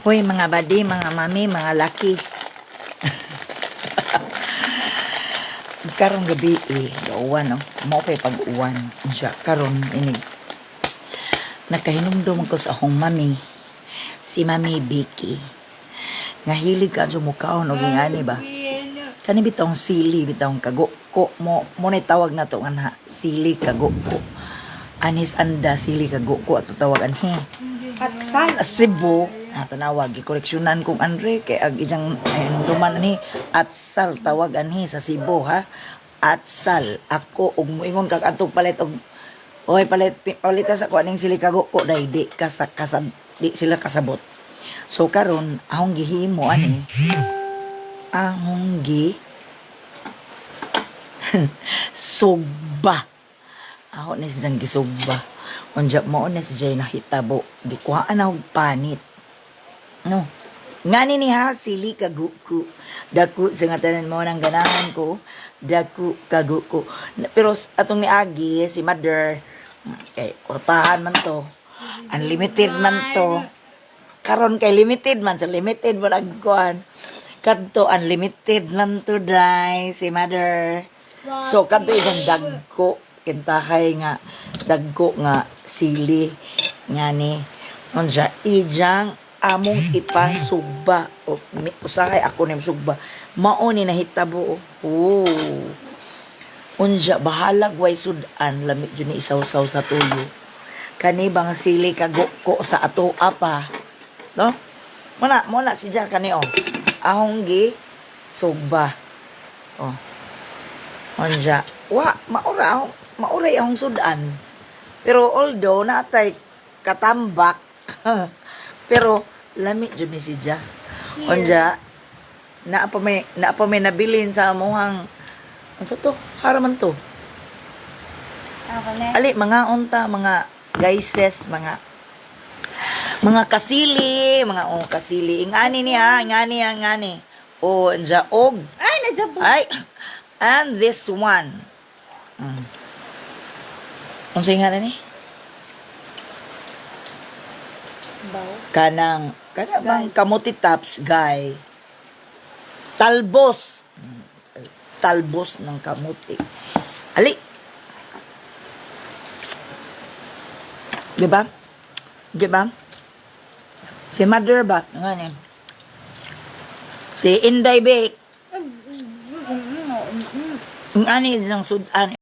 Hoy mga badi, mga mami, mga laki. Karong gabi uwan no. Mao pay pag-uwan. Siya karon inig. Nakahinumdum ko sa akong mami. Si Mami Vicky. Nga hilig ka sa mukhaon og ingani ba? Kani bitong sili, bitong kago-ko mo ni tawag na to nga sili kago-ko. Anis anda sili kago-ko ato tawag anhi. Sa Cebu, tanawag gikoreksyonan kong Andre kay ag ijang duman ni atsal tawag anhi sa Cebu ha. Atsal ako ug moingon kag atong palit og oy palit sa ko aning sili kago-ko dai di di sila kasabot. So karon ahong gihimo ani ahong sugba. Ako na siyang gisugba. Unja mo na siya nahitabo. Gikuhaan na og panit. No. Ngani ni ha sili kaguko. Daku sa nga tanan mo nang ganahan ko. Daku kaguko. Pero atong ni Agi si mother kay kurtahan man to. Unlimited man to. Karon kay limited man sa limited mo nagkuhan. Kadto unlimited lang to dai si mother. So kadto isang dagko kintahay nga dagko nga sili nga ni unsa ijang among ipasugba o usahay ako nim sugba mao ni nahitabo unsa bahalag way sudan lami jud ni isaw-saw sa tuyo kani bang sili kagoko sa ato apa no muna si Jack kani ahong gi sugba unsa mauray akong sudan. Pero although natay katambak, pero lami jud ni siya. Onja na pa may nabilin sa amuhang unsa to? Haraman to. Ali mga unta, mga gaises, mga kasili, mga kasili. Ingani niya, ingani. Onja og. Ay, najabo. Ay. And this one. Ang singa na ni? Kanang bang kamuti tops, guy. Talbos ng kamuti. Ali. Diba? Si mother ba? Nga si Inday Bake. Ang ani isang sudan.